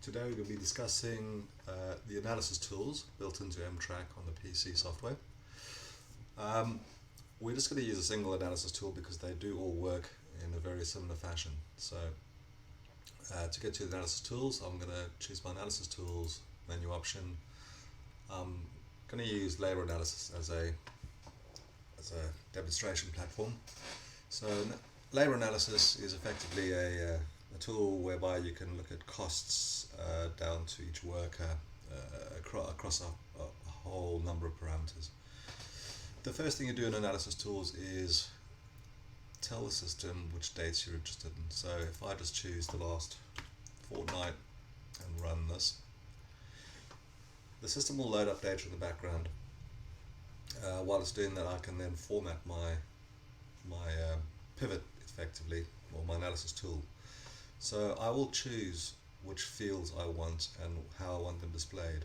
Today we're going to be discussing the analysis tools built into MTrack on the PC software. We're just going to use a single analysis tool because they do all work in a very similar fashion. So to get to the analysis tools, I'm going to choose my analysis tools menu option. I'm going to use labor analysis as a demonstration platform. So labor analysis is effectively a tool whereby you can look at costs down to each worker across a whole number of parameters. The first thing you do in analysis tools is tell the system which dates you're interested in. So if I just choose the last fortnight and run this, the system will load up data in the background. While it's doing that, I can then format my pivot effectively, or my analysis tool. So I will choose which fields I want and how I want them displayed.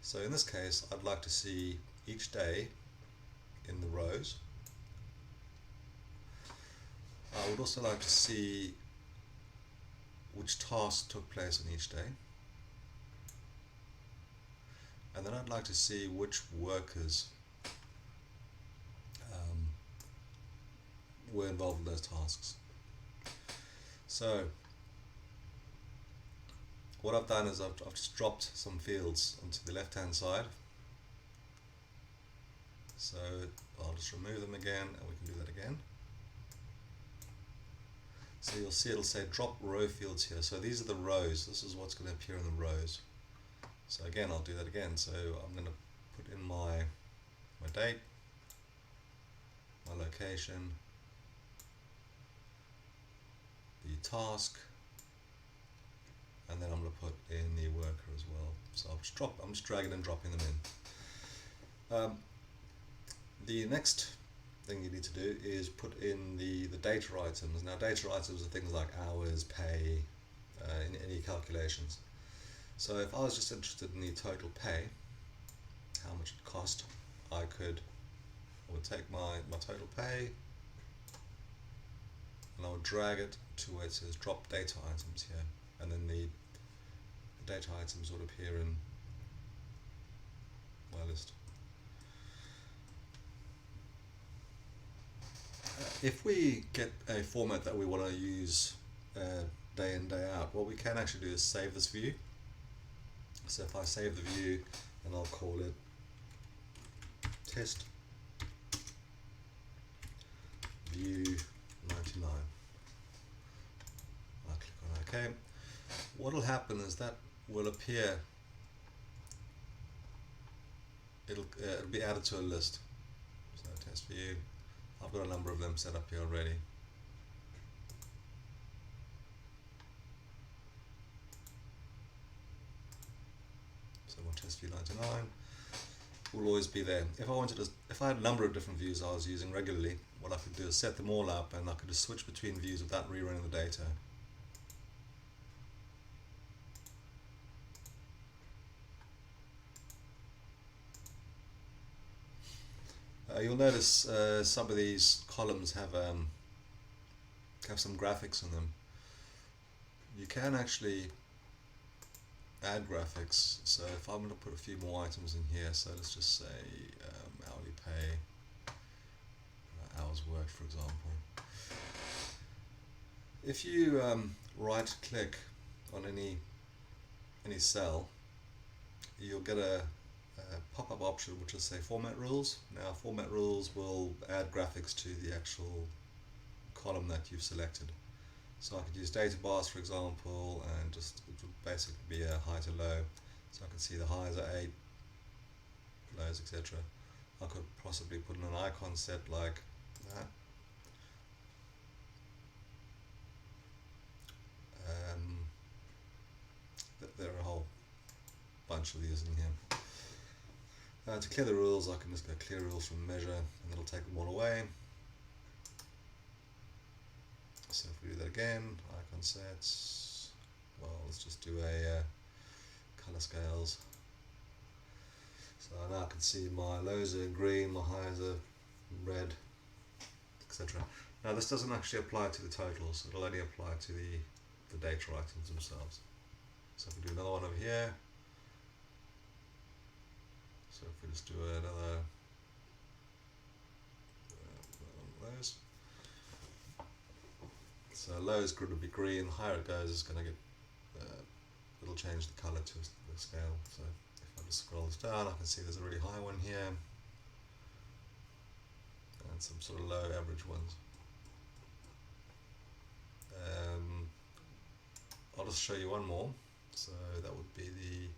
So in this case, I'd like to see each day in the rows. I would also like to see which tasks took place on each day. And then I'd like to see which workers were involved in those tasks. So what I've done is I've just dropped some fields onto the left hand side. So I'll just remove them again, and we can do that again. So you'll see it'll say drop row fields here. So these are the rows. This is what's going to appear in the rows. So again, I'll do that again. So I'm going to put in my date, my location, the task, and then I'm going to put in the worker as well. So I'm just dragging and dropping them in. The next thing you need to do is put in the data items. Now data items are things like hours, pay, any calculations. So if I was just interested in the total pay, how much it cost, I would take my total pay and I would drag it to where it says drop data items here, and then the data items would appear in my list. If we get a format that we want to use day in, day out, what we can actually do is save this view. So if I save the view, and I'll call it test view 99. I'll click on OK. What will happen is that will appear, it'll be added to a list. So test view, I've got a number of them set up here already. So my test view 99 will always be there. If I had a number of different views I was using regularly, what I could do is set them all up, and I could just switch between views without rerunning the data. You'll notice some of these columns have some graphics in them. You can actually add graphics. So if I'm going to put a few more items in here, so let's just say hourly pay, hours worked, for example. If you right click on any cell, you'll get a pop-up option which will say format rules. Now format rules will add graphics to the actual column that you've selected. So I could use data bars, for example, and just it would basically be a high to low. So I can see the highs are 8, lows, etc. I could possibly put in an icon set like that. There are a whole bunch of these in here. To clear the rules, I can just go clear rules from measure, and it'll take them all away. So if we do that again, icon sets, well, let's just do a color scales. So now I can see my lows are in green, my highs are red, etc. Now this doesn't actually apply to the totals, it'll only apply to the data items themselves. So if we do another one over here, so if we just do another one of those, so low is going to be green, higher it goes, it's going to get, it'll change the color to the scale. So if I just scroll this down, I can see there's a really high one here, and some sort of low average ones. I'll just show you one more. So that would be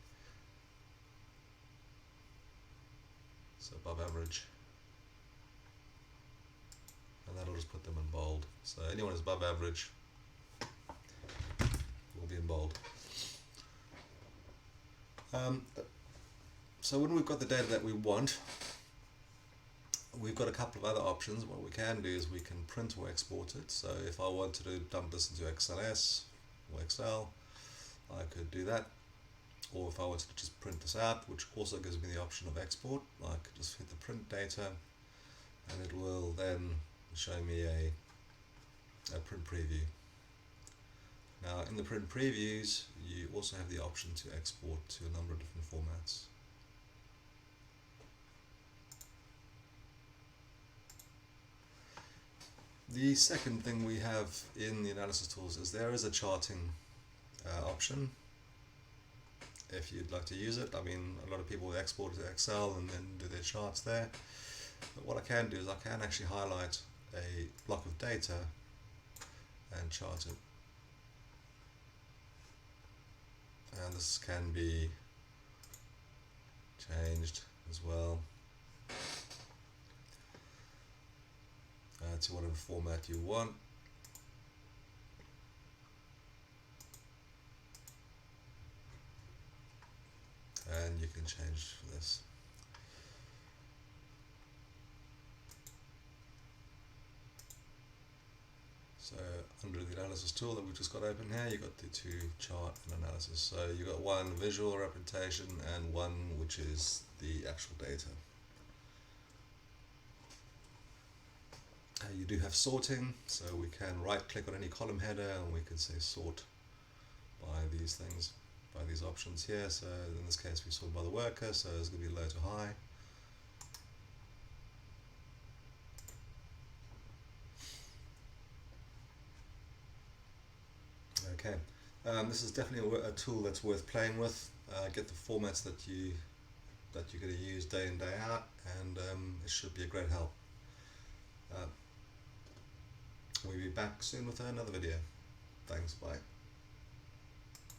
so above average, and that'll just put them in bold. So anyone who's above average will be in bold. So when we've got the data that we want, we've got a couple of other options. What we can do is we can print or export it. So if I wanted to dump this into XLS or Excel, I could do that. Or if I wanted to just print this out, which also gives me the option of export, I could just hit the print data, and it will then show me a print preview. Now in the print previews, you also have the option to export to a number of different formats. The second thing we have in the analysis tools is there is a charting option if you'd like to use it. I mean, a lot of people export it to Excel and then do their charts there. But what I can do is I can actually highlight a block of data and chart it. And this can be changed as well to whatever format you want. And you can change this. So under the analysis tool that we just got open here, you've got the two chart and analysis. So you've got one visual representation and one which is the actual data. You do have sorting, so we can right click on any column header and we can say sort by these things, by these options here. So in this case we sort by the worker, so it's going to be low to high. Okay, this is definitely a tool that's worth playing with. Get the formats that you're going to use day in, day out, and it should be a great help. We'll be back soon with another video. Thanks, bye.